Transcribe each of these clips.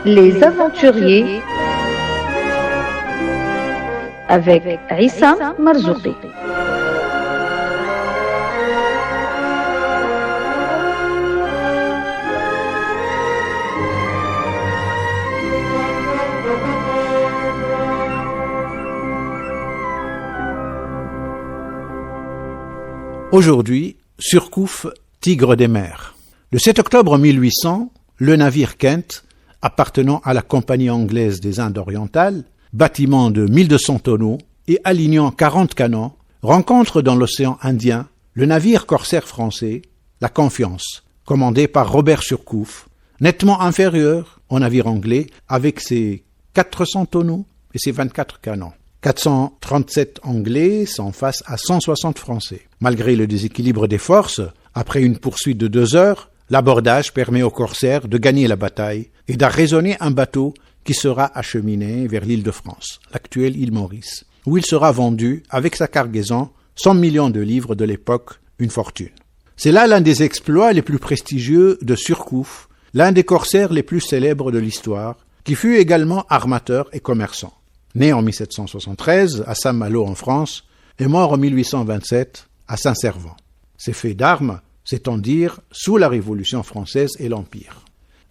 Les aventuriers avec Issa Marzouki. Aujourd'hui, Surcouf, tigre des mers. Le 7 octobre 1800, le navire Kent, appartenant à la Compagnie anglaise des Indes orientales, bâtiment de 1200 tonneaux et alignant 40 canons, rencontre dans l'océan Indien le navire corsaire français, la Confiance, commandé par Robert Surcouf, nettement inférieur au navire anglais avec ses 400 tonneaux et ses 24 canons. 437 Anglais sont face à 160 Français. Malgré le déséquilibre des forces, après une poursuite de 2 heures, l'abordage permet aux corsaires de gagner la bataille et d'arraisonner un bateau qui sera acheminé vers l'île de France, l'actuelle île Maurice, où il sera vendu avec sa cargaison 100 millions de livres de l'époque, une fortune. C'est là l'un des exploits les plus prestigieux de Surcouf, l'un des corsaires les plus célèbres de l'histoire, qui fut également armateur et commerçant. Né en 1773 à Saint-Malo en France et mort en 1827 à Saint-Servant. Ses faits d'armes s'étendirent sous la Révolution française et l'Empire.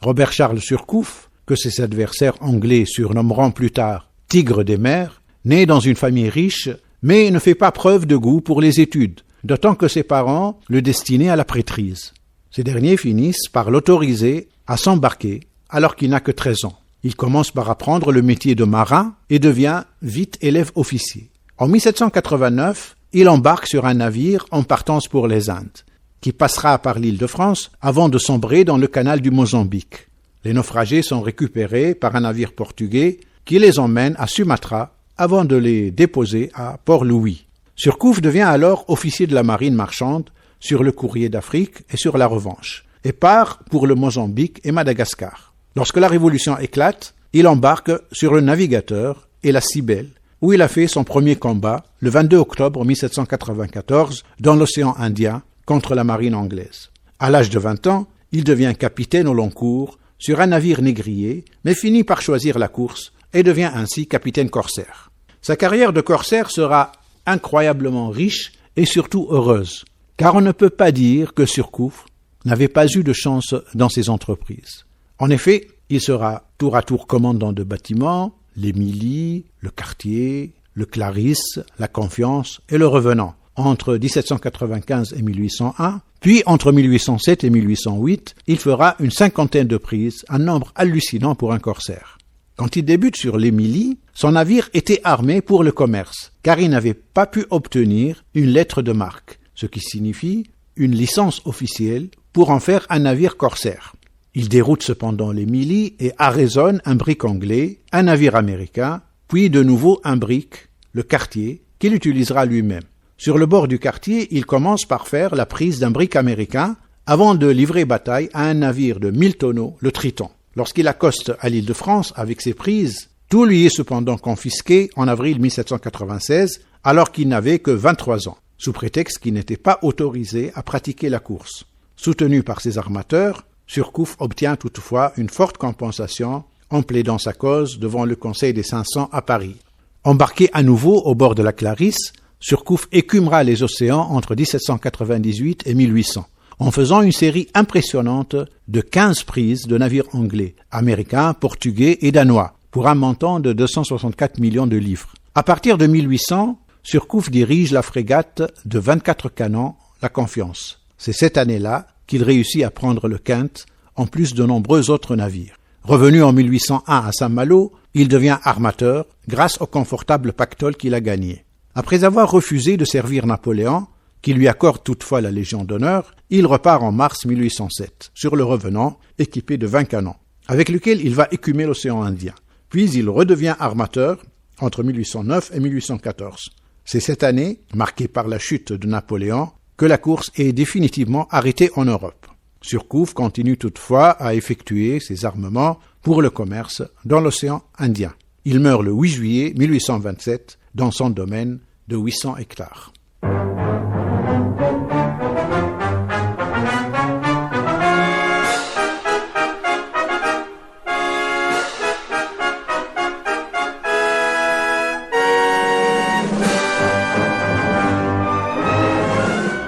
Robert Charles Surcouf, que ses adversaires anglais surnommeront plus tard « tigre des mers », né dans une famille riche, mais ne fait pas preuve de goût pour les études, d'autant que ses parents le destinaient à la prêtrise. Ces derniers finissent par l'autoriser à s'embarquer alors qu'il n'a que 13 ans. Il commence par apprendre le métier de marin et devient vite élève officier. En 1789, il embarque sur un navire en partance pour les Indes, qui passera par l'île de France avant de sombrer dans le canal du Mozambique. Les naufragés sont récupérés par un navire portugais qui les emmène à Sumatra avant de les déposer à Port-Louis. Surcouf devient alors officier de la marine marchande sur le courrier d'Afrique et sur la Revanche, et part pour le Mozambique et Madagascar. Lorsque la Révolution éclate, il embarque sur le Navigateur et la Cybèle, où il a fait son premier combat le 22 octobre 1794 dans l'océan Indien contre la marine anglaise. À l'âge de 20 ans, il devient capitaine au long cours sur un navire négrier, mais finit par choisir la course et devient ainsi capitaine corsaire. Sa carrière de corsaire sera incroyablement riche et surtout heureuse, car on ne peut pas dire que Surcouf n'avait pas eu de chance dans ses entreprises. En effet, il sera tour à tour commandant de bâtiments, l'Émilie, le Quartier, le Clarisse, la Confiance et le Revenant, entre 1795 et 1801, puis entre 1807 et 1808, il fera une 50aine de prises, un nombre hallucinant pour un corsaire. Quand il débute sur l'Émilie, son navire était armé pour le commerce, car il n'avait pas pu obtenir une lettre de marque, ce qui signifie une licence officielle pour en faire un navire corsaire. Il déroute cependant l'Émilie et arraisonne un brick anglais, un navire américain, puis de nouveau un brick, le Quartier, qu'il utilisera lui-même. Sur le bord du Quartier, il commence par faire la prise d'un brick américain avant de livrer bataille à un navire de 1000 tonneaux, le Triton. Lorsqu'il accoste à l'île de France avec ses prises, tout lui est cependant confisqué en avril 1796, alors qu'il n'avait que 23 ans, sous prétexte qu'il n'était pas autorisé à pratiquer la course. Soutenu par ses armateurs, Surcouf obtient toutefois une forte compensation en plaidant sa cause devant le Conseil des 500 à Paris. Embarqué à nouveau au bord de la Clarisse, Surcouf écumera les océans entre 1798 et 1800, en faisant une série impressionnante de 15 prises de navires anglais, américains, portugais et danois, pour un montant de 264 millions de livres. À partir de 1800, Surcouf dirige la frégate de 24 canons, la Confiance. C'est cette année-là qu'il réussit à prendre le Kent, en plus de nombreux autres navires. Revenu en 1801 à Saint-Malo, il devient armateur grâce au confortable pactole qu'il a gagné. Après avoir refusé de servir Napoléon, qui lui accorde toutefois la Légion d'honneur, il repart en mars 1807, sur le Revenant, équipé de 20 canons, avec lequel il va écumer l'océan Indien. Puis il redevient armateur entre 1809 et 1814. C'est cette année, marquée par la chute de Napoléon, que la course est définitivement arrêtée en Europe. Surcouf continue toutefois à effectuer ses armements pour le commerce dans l'océan Indien. Il meurt le 8 juillet 1827 dans son domaine de 800 hectares.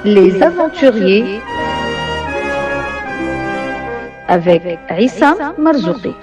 Les aventuriers avec Issam Marzouqi.